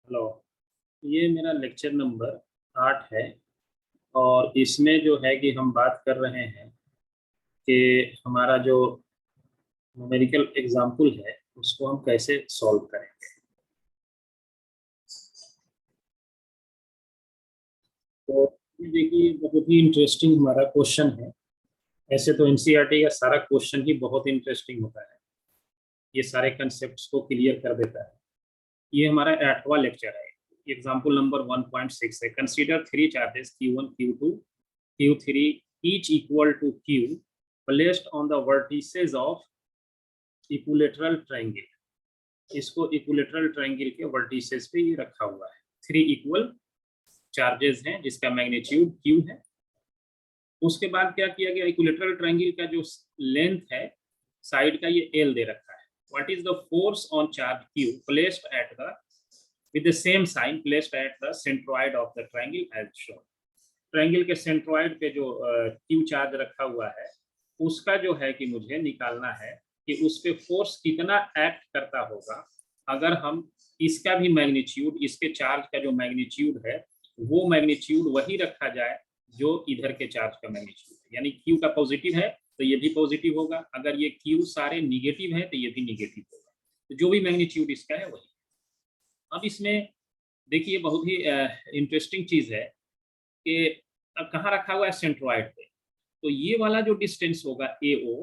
Hello. ये मेरा lecture number 8 है। और इसमें जो है कि हम बात कर रहे हैं कि हमारा जो न्यूमेरिकल एग्जाम्पल है उसको हम कैसे सॉल्व करेंगे। तो ये देखिए बहुत ही इंटरेस्टिंग हमारा क्वेश्चन है। ऐसे तो एनसीईआरटी का सारा क्वेश्चन ही बहुत इंटरेस्टिंग होता है। ये सारे कंसेप्ट को क्लियर कर देता है। ये हमारा 8वां लेक्चर है। एग्जाम्पल नंबर 1.6 है। Consider three charges Q1 Q2 Q3 each equal to Q placed on the vertices of equilateral triangle. इसको इक्विलेटरल ट्रायंगल के वर्टिसेस पे ये रखा हुआ है। थ्री इक्वल चार्जेस हैं जिसका मैग्नीट्यूड Q है। उसके बाद क्या किया गया, इक्विलेटरल ट्रायंगल का जो लेंथ है साइड का ये L दे रखा है। What is the force on charge Q placed at the with the same sign placed at the centroid of the triangle as shown। Triangle के सेंट्रॉइड पे जो Q चार्ज रखा हुआ है उसका जो है कि मुझे निकालना है कि उस पे फोर्स कितना एक्ट करता होगा अगर हम इसका भी मैग्नीट्यूड, इसके चार्ज का जो मैग्नीट्यूड है वो मैग्नीट्यूड वही रखा जाए जो इधर के चार्ज का मैग्नीट्यूड है। यानी Q का पॉजिटिव है तो ये भी पॉजिटिव होगा, अगर ये Q सारे निगेटिव है तो ये भी निगेटिव होगा। तो जो भी मैग्नीट्यूड इसका है वही। अब इसमें देखिए बहुत ही इंटरेस्टिंग चीज है कि अब कहाँ रखा हुआ है, सेंट्रॉइड पे। तो ये वाला जो डिस्टेंस होगा AO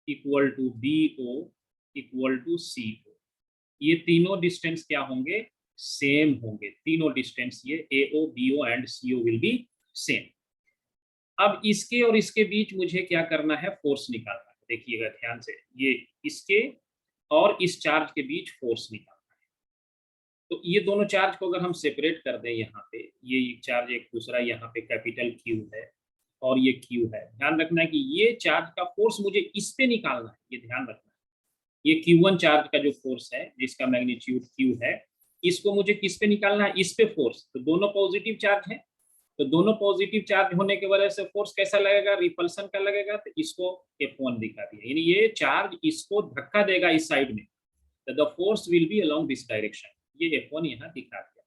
equal to BO equal to CO, ये तीनों डिस्टेंस क्या होंगे, सेम होंगे। तीनों डिस्टेंस ये AO BO and CO will be same. अब इसके और इसके बीच मुझे क्या करना है, फोर्स निकालना है। देखिएगा ध्यान से, ये इसके और इस चार्ज के बीच फोर्स निकालना है। तो ये दोनों चार्ज को अगर हम सेपरेट कर दें, यहाँ पे ये एक चार्ज एक दूसरा, यहाँ पे कैपिटल Q है और ये Q है। ध्यान रखना है कि ये चार्ज का फोर्स मुझे इस पे निकालना है, ये ध्यान रखना है। ये Q1 चार्ज का जो फोर्स है जिसका मैग्नीट्यूड Q है, इसको मुझे किस पे निकालना है, इस पे फोर्स। तो दोनों पॉजिटिव चार्ज है, तो दोनों पॉजिटिव चार्ज होने की वजह से फोर्स कैसा लगेगा, रिपल्सन का लगेगा। तो इसको F1 दिखा दिया, यानी ये चार्ज इसको धक्का देगा इस साइड में, तो the force will be along this direction. ये F1 यहाँ दिखा दिया।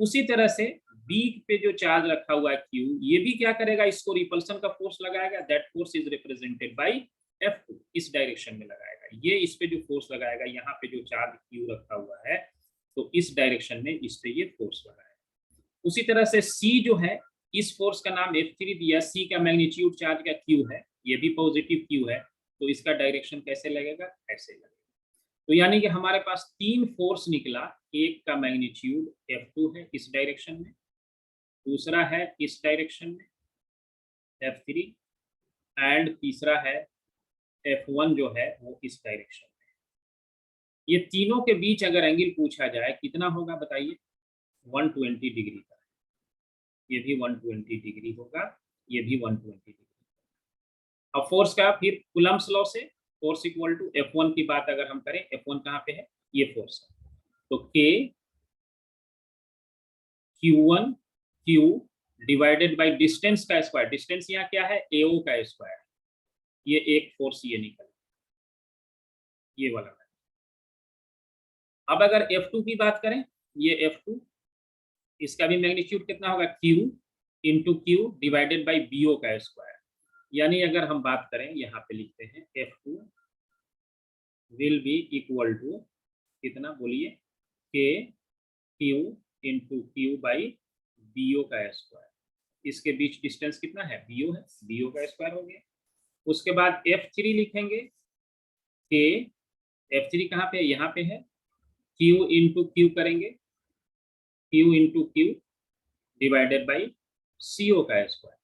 उसी तरह से B पे जो चार्ज रखा हुआ है Q, ये भी क्या करेगा, इसको रिपल्सन का फोर्स लगाएगा। That force is represented by F2, इस डायरेक्शन में लगाएगा। ये इस पे जो फोर्स लगाएगा, यहाँ पे जो चार्ज Q रखा हुआ है तो इस डायरेक्शन में इस पे ये फोर्स लगाएगा। उसी तरह से C जो है, इस फोर्स का नाम F3 दिया। C का मैग्नीट्यूड चार्ज का Q है, ये भी पॉजिटिव Q है, तो इसका डायरेक्शन कैसे लगेगा, ऐसे लगेगा। तो यानी कि हमारे पास तीन फोर्स निकला। एक का मैग्नीट्यूड F2 है इस डायरेक्शन में, दूसरा है इस डायरेक्शन में F3, एंड तीसरा है F1 जो है वो इस डायरेक्शन में। ये तीनों के बीच अगर एंगल पूछा जाए कितना होगा बताइए, 120 डिग्री का। ये भी 120 डिग्री होगा, ये भी 120 डिग्री। अब फोर्स का फिर कूलम्ब्स लॉ से फोर्स इक्वल टू F1 की बात अगर हम करें, F1 कहाँ पे है, ये फोर्स है। तो K Q1 Q divided by distance का स्क्वायर। डिस्टेंस यहाँ क्या है, AO का स्क्वायर। ये एक फोर्स ये निकल, ये वाला। अब अगर F2 की बात करें, ये F2, इसका भी मैग्नीट्यूड कितना होगा, Q into Q divided by BO का स्क्वायर। यानी अगर हम बात करें, यहाँ पे लिखते हैं F2 will be equal to कितना बोलिए, K Q into Q by BO का स्क्वायर। इसके बीच डिस्टेंस कितना है, BO है, BO का स्क्वायर हो गया। उसके बाद F3 लिखेंगे, K F3 कहाँ पे, यहाँ पे है, Q इंटू Q करेंगे, Q into Q divided by CO का स्क्वायर।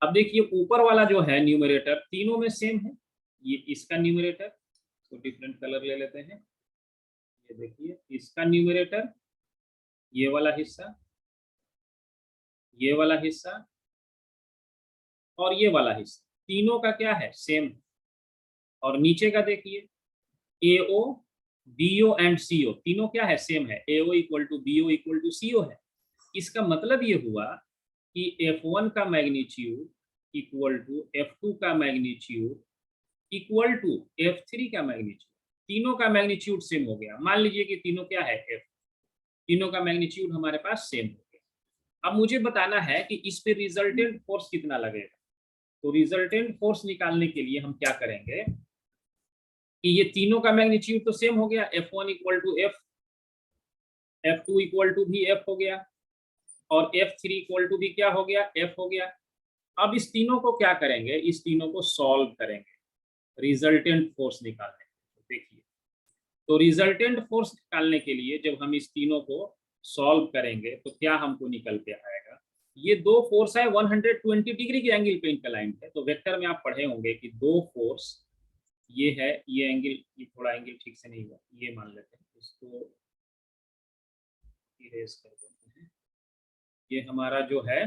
अब देखिए ऊपर वाला जो है न्यूमरेटर तीनों में सेम है। ये इसका न्यूमरेटर, तो डिफरेंट कलर ले लेते हैं। ये देखिए इसका न्यूमरेटर, ये वाला हिस्सा, ये वाला हिस्सा और ये वाला हिस्सा, तीनों का क्या है, सेम। और नीचे का देखिए AO BO एंड CO, तीनों क्या है, सेम है। AO equal to BO equal to CO है। इसका मतलब ये हुआ कि F1 का मैग्नीट्यूड इक्वल टू F2 का मैग्नीट्यूड इक्वल टू F3 का मैग्नीट्यूड। तीनों का मैग्नीट्यूड सेम हो गया। मान लीजिए कि तीनों क्या है, F, तीनों का मैग्नीट्यूड हमारे पास सेम हो गया। अब मुझे बताना है कि इस पे रिजल्टेंट फोर्स कितना लगेगा। तो रिजल्टेंट फोर्स निकालने के लिए हम क्या करेंगे कि ये तीनों का मैग्नीट्यूड तो सेम हो गया, F1 equal to F, F2 equal to भी F हो गया, और F3 इक्वल टू भी क्या हो गया, F हो गया। अब इस तीनों को क्या करेंगे, इस तीनों को सॉल्व करेंगे रिजल्टेंट फोर्स निकालने। देखिए, तो रिजल्टेंट फोर्स निकालने के लिए जब हम इस तीनों को सॉल्व करेंगे तो क्या हमको निकल के आएगा, ये दो फोर्स है 120 डिग्री के एंगल पे इंक्लाइंड है। तो वेक्टर में आप पढ़े होंगे कि दो फोर्स, ये है, ये एंगल, ये थोड़ा एंगल ठीक से नहीं हुआ, ये मान लेते हैं, इसको इरेज कर देते हैं। ये हमारा जो है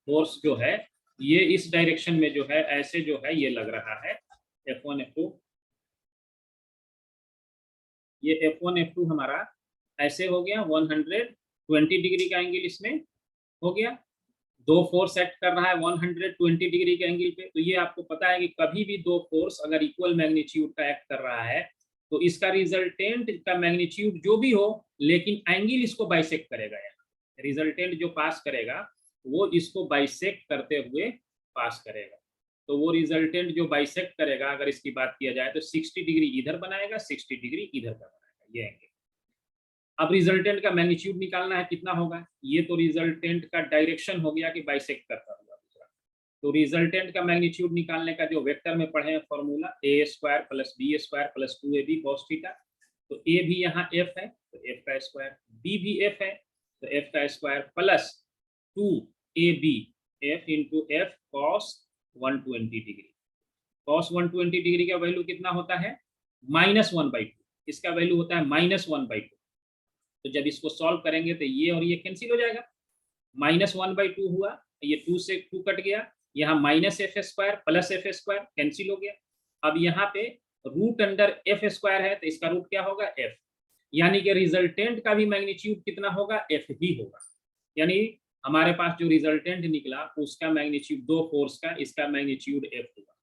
फोर्स जो है ये इस डायरेक्शन में जो है ऐसे जो है ये लग रहा है F1 F2, ये F1 F2 हमारा ऐसे हो गया 120 डिग्री का एंगल इसमें हो गया। दो फोर्स एक्ट कर रहा है 120 डिग्री के एंगल पे। तो ये आपको पता है कि कभी भी दो फोर्स अगर इक्वल मैग्नीट्यूड का एक्ट कर रहा है तो इसका रिजल्टेंट का मैग्नीट्यूड जो भी हो, लेकिन एंगल इसको बाइसेक्ट करेगा। यहाँ रिजल्टेंट जो पास करेगा वो इसको बाइसेक्ट करते हुए पास करेगा। तो वो रिजल्टेंट जो बाइसेक्ट करेगा, अगर इसकी बात किया जाए तो 60 डिग्री इधर बनाएगा, 60 डिग्री इधर का बनाएगा ये एंगल। अब रिजल्टेंट का मैग्नीट्यूड निकालना है, कितना होगा, ये तो रिजल्टेंट का डायरेक्शन हो गया कि बाइसेक्ट करता हुआ दूसरा। तो रिजल्टेंट का मैग्नीट्यूड निकालने का जो वेक्टर में पढ़े हैं formula, a square plus b square plus 2ab cos theta. तो a भी यहाँ f है तो f का स्क्वायर, b भी f है तो f का square plus 2ab f into f cos 120 degree. cos 120 degree का वैल्यू कितना होता है, -1/2, इसका वैल्यू होता है -1/2। तो जब इसको सॉल्व करेंगे तो ये और ये कैंसिल हो जाएगा, -1/2 हुआ, ये 2 से 2 कट गया, यहाँ -f square plus f square cancel हो गया। अब यहाँ पे रूट अंडर f स्क्वायर है तो इसका रूट क्या होगा, f, यानी कि रिजल्टेंट का भी मैग्नीट्यूड कितना होगा, f ही होगा। यानी हमारे पास जो रिजल्टेंट निकला उसका मैग्नीट्यूड दो फोर्स का, इसका मैग्नीट्यूड f होगा।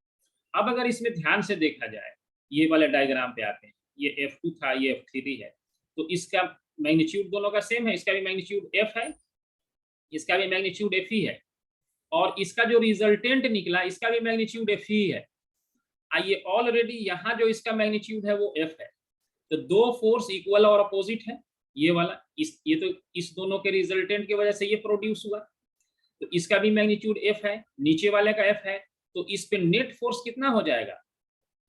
अब अगर इसमें ध्यान से देखा जाए, ये वाले डायग्राम पे आते हैं, ये F2 था, ये F3 है, तो इसका मैग्नीट्यूड दोनों का सेम है, इसका भी मैग्नीट्यूड f है, इसका भी मैग्नीट्यूड f ही है, और इसका जो रिजल्टेंट निकला इसका भी मैग्नीट्यूड f ही है। आइए, ऑलरेडी यहाँ जो इसका मैग्नीट्यूड है वो f है। तो दो फोर्स इक्वल और अपोजिट है, ये वाला ये तो इस दोनों के रिजल्टेंट की वजह से ये प्रोड्यूस हुआ, तो इसका भी मैग्नीट्यूड f है, नीचे वाले का f है। तो इस पे नेट फोर्स कितना हो जाएगा,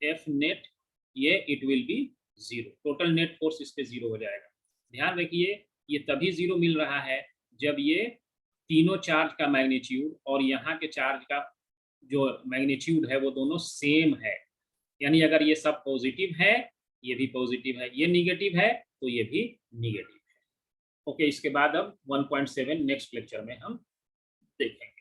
f नेट, ये it will be 0, total net force इस पे 0 हो जाएगा। ध्यान रखिए, ये तभी 0 मिल रहा है जब ये तीनों चार्ज का मैग्नीट्यूड और यहाँ के चार्ज का जो मैग्नीट्यूड है वो दोनों सेम है। यानी अगर ये सब पॉजिटिव है, ये भी पॉजिटिव है, ये निगेटिव है तो ये भी निगेटिव है। ओके, इसके बाद अब 1.7 नेक्स्ट लेक्चर में हम देखेंगे।